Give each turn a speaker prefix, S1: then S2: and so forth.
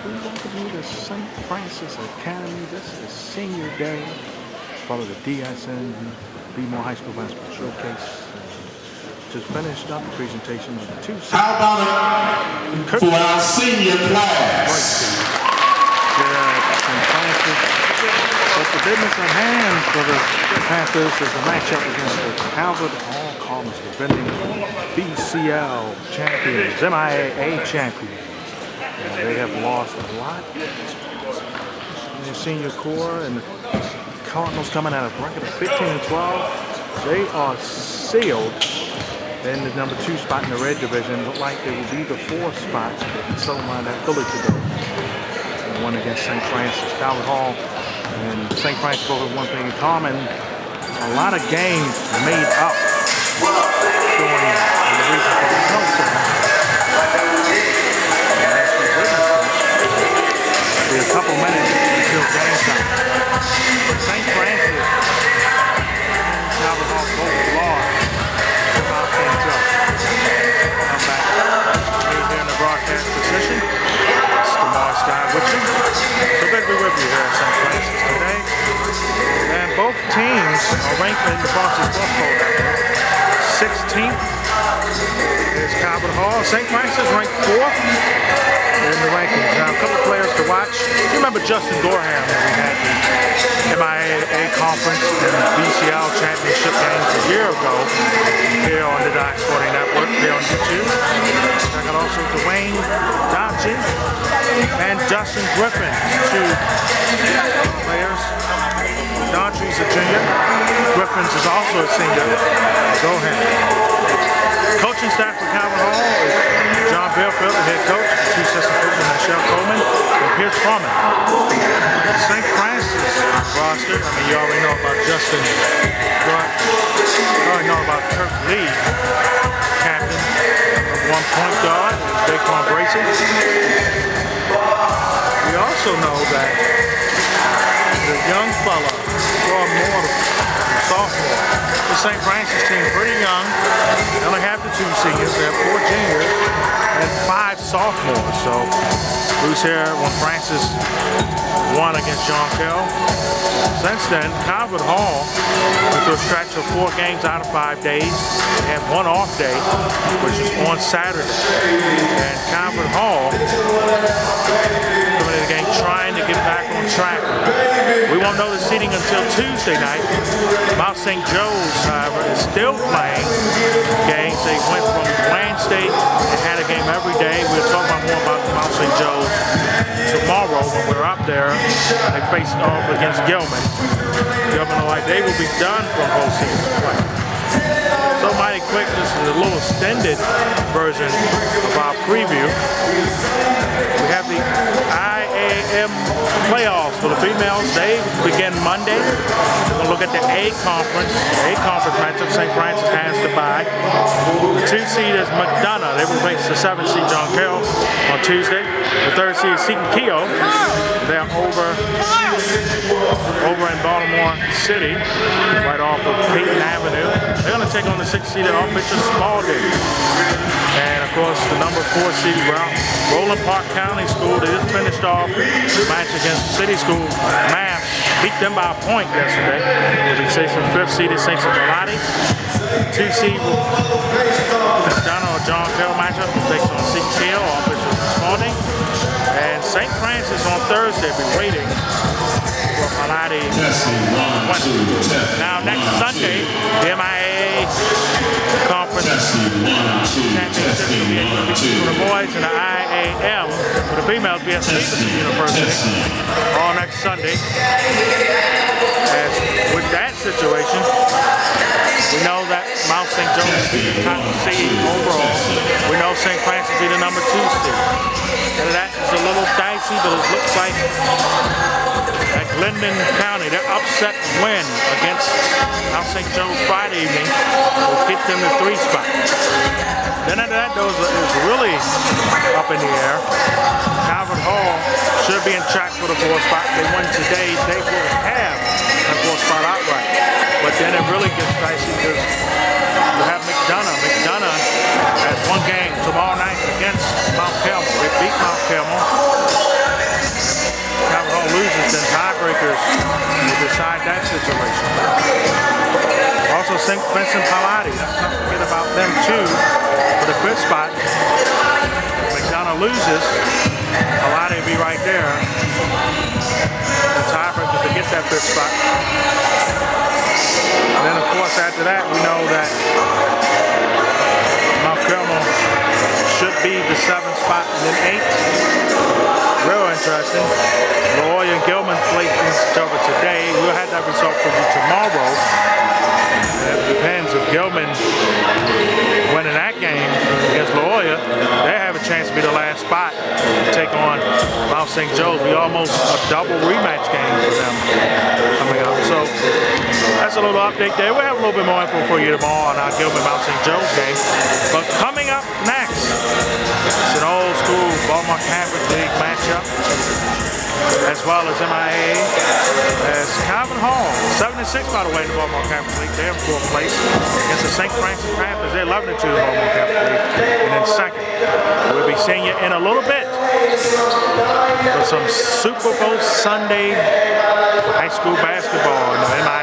S1: we welcome you to St. Francis Academy. This is senior day, part of the DSN More High School Basketball Showcase. Just finished up the presentation of the two.
S2: How about it for our senior class?
S1: Here at St. Francis. But the business at hand for the Panthers is a matchup against the Calvert All Cardinals, defending BCL champions, MIAA champions. They have lost a lot in their senior core, and the Cardinals coming out of a record of 15-12. They are sealed in the number 2 spot in the red division. Look like they will be the 4th spot, but so might that fully today. And one against St. Francis. Calvert Hall and St. Francis both have one thing in common: a lot of games made up during the reason for the snowstorm. A couple minutes until game time. St. Francis and Calvert Hall both lost. Come back here in the broadcast position. It's Demar Stein with you. So good to be with you here at St. Francis today. And both teams are ranked in the Varsity Sports Poll. 16th is Calvert Hall. St. Francis ranked 4th in the rankings. Now, a couple players to watch. You remember Justin Gorham when we had the MIAA conference and BCL championship games a year ago here on the Doc Sporting Network, here on YouTube. I got also Dwayne Dodgy and Justin Griffin, 2 players. Dodgy's a junior. Griffins is also a senior. Gorham. Coaching staff for Calvert Hall is John Bellfield, the head coach, 2 assistant coaches, Michelle Coleman, and Pierce Farman. St. Francis roster, I mean, you already know about Justin, but you already know about Kirk Lee, captain of 1 point guard, Daquan Brayson. We also know that the young fella, Roy Moore, sophomore, the St. Francis team, pretty young. They only have the 2 seniors. They have 4 juniors and 5 sophomores. So who's here when Francis won against John Kell? Since then, Calvert Hall, with a stretch of 4 games out of 5 days, and 1 off day, which is on Saturday. And Calvert Hall coming in the game trying to get back on track. We won't know the seeding until Tuesday night. Mount St. Joe's, however, is still playing games. They went from Wayne State and had a game every day. We'll talk about more about Mount St. Joe's tomorrow when we're up there. They face off against Gilman. Gilman are like they will be done for postseason play. So mighty quick, this is a little extended version of our preview. We have the IAM playoffs for the females. They begin Monday. We're going to look at the A conference matchup. St. Francis has to bye. The 2 seed is McDonough. They will face the 7 seed John Kell on Tuesday. The 3rd seed is Seton Keogh. They're over in Baltimore City, right off of Peyton Avenue. They're going to take on the 6th seed at Bishop Spalding. And of course, the number 4 seed, Roland Park County School, they just finished off the match against City School. Math beat them by a point yesterday. They'll be facing 5th seed at St. Salati. 2 seed McDonough or John Kell matchup takes on Seton Keogh or Bishop Spalding. And St. Francis on Thursday will be waiting for Malati. Now next Sunday, the MIAA conference championships will be for the boys, and the IAM for the females will be at Stevenson University all next Sunday. As with that situation, we know that Mount St. Joe will be the top seed overall. We know St. Francis will be the number 2 seed. And that is a little dicey, but it looks like that Glendon County, their upset win against Mount St. Joe Friday evening will get them the 3 spot. Then after that, though, is really up in the air. Calvert Hall should be in track for the 4th spot. They win today, they will have that 4th spot outright. But then it really gets dicey because you have McDonough. McDonough has 1 game tomorrow night against Mount Carmel. They beat Mount Carmel. tiebreakers will decide that situation. Also, St. Vincent Pallotti. Let's not forget about them too for the 5th spot. If McDonough loses, Pallotti will be right there. The tiebreakers to get that 5th spot. And then, of course, after that, we know that Mount Carmel should be the 7th spot and then 8th. Real interesting. Loyola and Gilman played things over today. We'll have that result for you tomorrow. It depends if Gilman winning that game against Loyola, they have a chance to be the last spot to take on Mount St. Joe's. Be almost a double rematch game for them coming up. So that's a little update there. We'll have a little bit more info for you tomorrow on our Gilman Mount St. Joe's game. But coming up next, it's an old school Baltimore Catholic League matchup, as well as MIA, as Calvert Hall, 7-6 by the way in the Baltimore Catholic League. They're in 4th place against the St. Francis Panthers. They're 11-2 in the Baltimore Catholic League. And then 2nd. We'll be seeing you in a little bit for some Super Bowl Sunday high school basketball in the MIA.